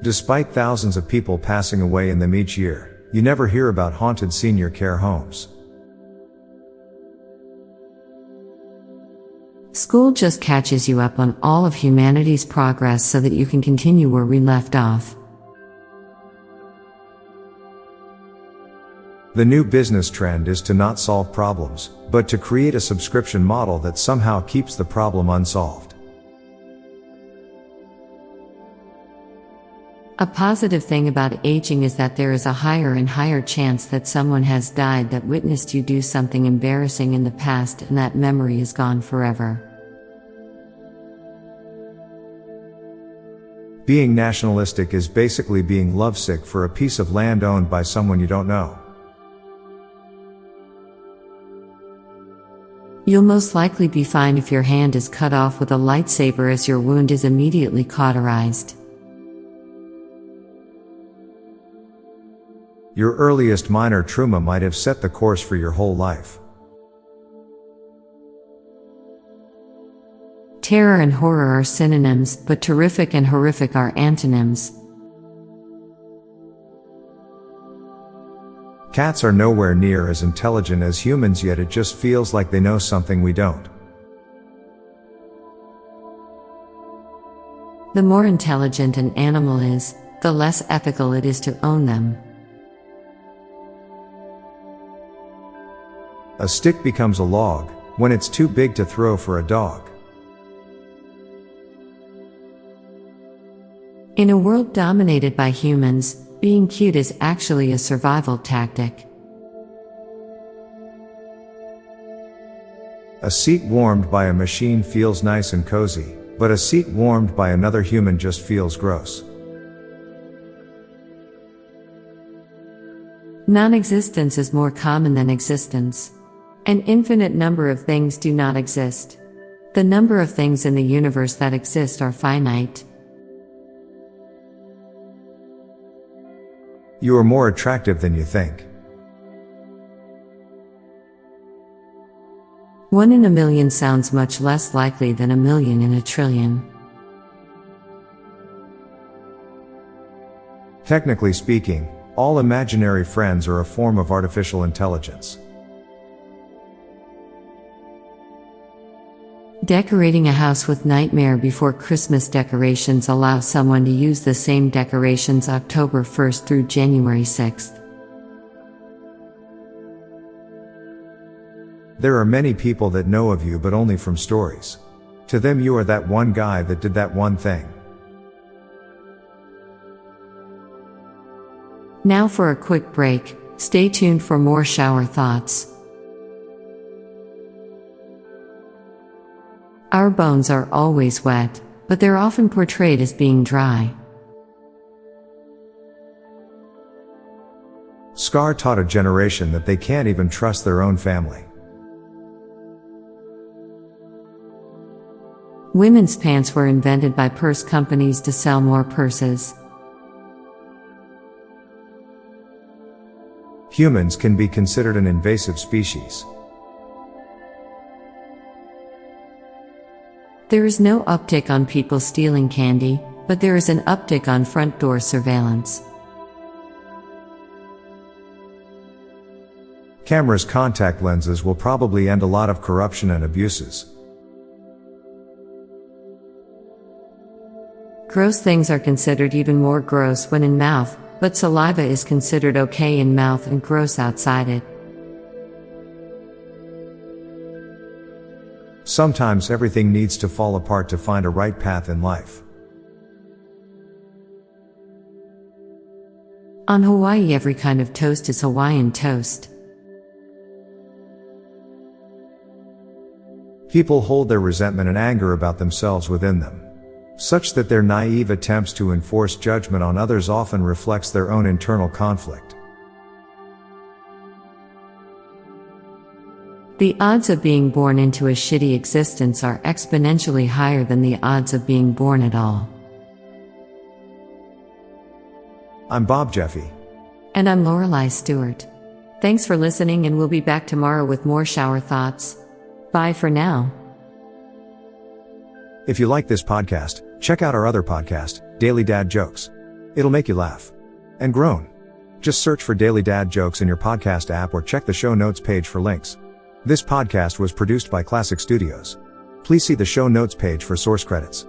Despite thousands of people passing away in them each year, you never hear about haunted senior care homes. School just catches you up on all of humanity's progress so that you can continue where we left off. The new business trend is to not solve problems, but to create a subscription model that somehow keeps the problem unsolved. A positive thing about aging is that there is a higher and higher chance that someone has died that witnessed you do something embarrassing in the past and that memory is gone forever. Being nationalistic is basically being lovesick for a piece of land owned by someone you don't know. You'll most likely be fine if your hand is cut off with a lightsaber as your wound is immediately cauterized. Your earliest minor trauma might have set the course for your whole life. Terror and horror are synonyms, but terrific and horrific are antonyms. Cats are nowhere near as intelligent as humans, yet it just feels like they know something we don't. The more intelligent an animal is, the less ethical it is to own them. A stick becomes a log when it's too big to throw for a dog. In a world dominated by humans, being cute is actually a survival tactic. A seat warmed by a machine feels nice and cozy, but a seat warmed by another human just feels gross. Non-existence is more common than existence. An infinite number of things do not exist. The number of things in the universe that exist are finite. You are more attractive than you think. 1 in a million sounds much less likely than 1,000,000 in a trillion. Technically speaking, all imaginary friends are a form of artificial intelligence. Decorating a house with Nightmare Before Christmas decorations allows someone to use the same decorations October 1st through January 6th. There are many people that know of you but only from stories. To them you are that one guy that did that one thing. Now for a quick break, stay tuned for more shower thoughts. Our bones are always wet, but they're often portrayed as being dry. Scar taught a generation that they can't even trust their own family. Women's pants were invented by purse companies to sell more purses. Humans can be considered an invasive species. There is no uptick on people stealing candy, but there is an uptick on front door surveillance. Cameras' contact lenses will probably end a lot of corruption and abuses. Gross things are considered even more gross when in mouth, but saliva is considered okay in mouth and gross outside it. Sometimes everything needs to fall apart to find a right path in life. On Hawaii, every kind of toast is Hawaiian toast. People hold their resentment and anger about themselves within them, such that their naive attempts to enforce judgment on others often reflects their own internal conflict. The odds of being born into a shitty existence are exponentially higher than the odds of being born at all. I'm Bob Jeffy. And I'm Lorelei Stewart. Thanks for listening, and we'll be back tomorrow with more shower thoughts. Bye for now. If you like this podcast, check out our other podcast, Daily Dad Jokes. It'll make you laugh. And groan. Just search for Daily Dad Jokes in your podcast app or check the show notes page for links. This podcast was produced by Klassic Studios. Please see the show notes page for source credits.